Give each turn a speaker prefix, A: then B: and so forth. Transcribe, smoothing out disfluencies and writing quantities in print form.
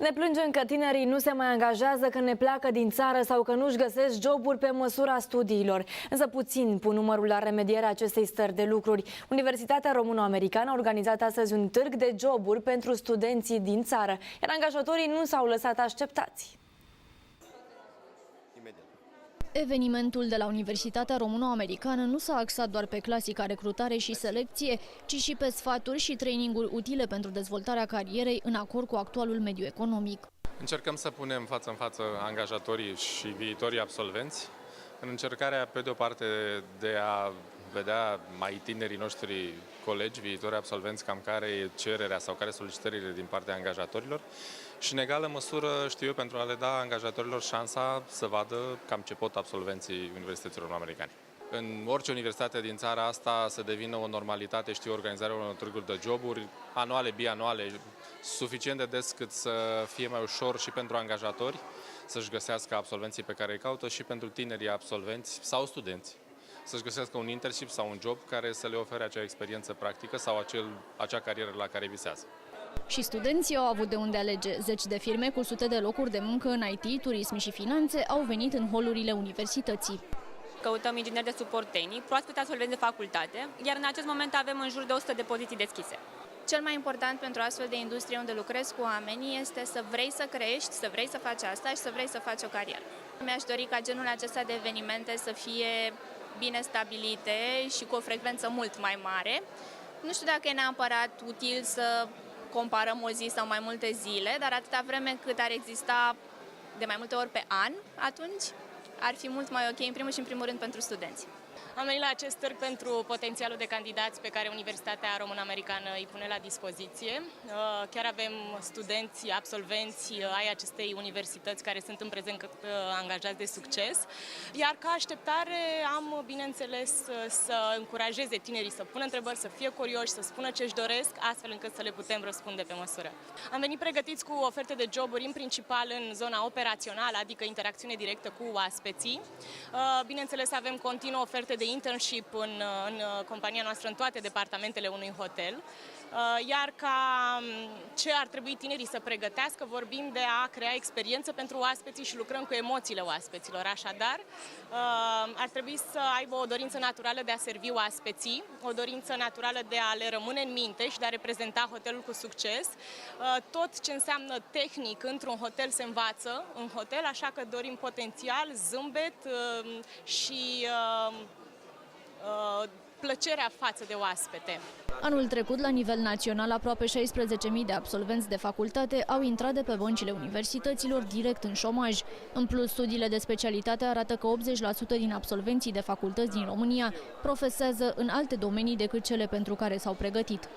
A: Ne plângem că tinerii nu se mai angajează, că ne pleacă din țară sau că nu-și găsesc joburi pe măsura studiilor. Însă puțin pun numărul la remedierea acestei stări de lucruri. Universitatea Româno-Americană a organizat astăzi un târg de joburi pentru studenții din țară, iar angajatorii nu s-au lăsat așteptați.
B: Evenimentul de la Universitatea Româno-Americană nu s-a axat doar pe clasica recrutare și selecție, ci și pe sfaturi și traininguri utile pentru dezvoltarea carierei în acord cu actualul mediu economic.
C: Încercăm să punem față în față angajatorii și viitorii absolvenți în încercarea, pe de o parte, de a vedea mai tinerii noștri colegi, viitori absolvenți, cam care e cererea sau care solicitările din partea angajatorilor și, în egală măsură, știu eu, pentru a le da angajatorilor șansa să vadă cam ce pot absolvenții Universității Româno-Americane. În orice universitate din țara asta să devină o normalitate, știu, organizarea unor târguri de joburi, anuale, bianuale, suficient de des cât să fie mai ușor și pentru angajatori să-și găsească absolvenții pe care îi caută și pentru tinerii absolvenți sau studenți să-și găsească un internship sau un job care să le ofere acea experiență practică sau acea carieră la care visează.
B: Și studenții au avut de unde alege. Zeci de firme cu sute de locuri de muncă în IT, turism și finanțe au venit în holurile universității.
D: Căutăm ingineri de suport tehnic, proaspăt absolvenți de facultate, iar în acest moment avem în jur de 100 de poziții deschise.
E: Cel mai important pentru astfel de industrie unde lucrez cu oamenii este să vrei să crești, să vrei să faci asta și să vrei să faci o carieră. Mi-aș dori ca genul acesta de evenimente să fie bine stabilite și cu o frecvență mult mai mare. Nu știu dacă e neapărat util să comparăm o zi sau mai multe zile, dar atâta vreme cât ar exista de mai multe ori pe an, atunci ar fi mult mai ok, în primul și în primul rând, pentru studenți.
F: Am venit la acest târg pentru potențialul de candidați pe care Universitatea Româno-Americană îi pune la dispoziție. Chiar avem studenți, absolvenți ai acestei universități care sunt în prezent angajați de succes. Iar ca așteptare am, bineînțeles, să încurajeze tinerii să pună întrebări, să fie curioși, să spună ce își doresc, astfel încât să le putem răspunde pe măsură. Am venit pregătiți cu oferte de joburi, în principal în zona operațională, adică interacțiune directă cu oaspeții. Bineînțeles, avem continuu oferte de internship în compania noastră, în toate departamentele unui hotel. Iar ca ce ar trebui tinerii să pregătească, vorbim de a crea experiență pentru oaspeții și lucrăm cu emoțiile oaspeților. Așadar, ar trebui să aibă o dorință naturală de a servi oaspeții, o dorință naturală de a le rămâne în minte și de a reprezenta hotelul cu succes. Tot ce înseamnă tehnic într-un hotel se învață în hotel, așa că dorim potențial, zâmbet și plăcerea față de oaspete.
B: Anul trecut, la nivel național, aproape 16.000 de absolvenți de facultate au intrat de pe băncile universităților direct în șomaj. În plus, studiile de specialitate arată că 80% din absolvenții de facultăți din România profesează în alte domenii decât cele pentru care s-au pregătit.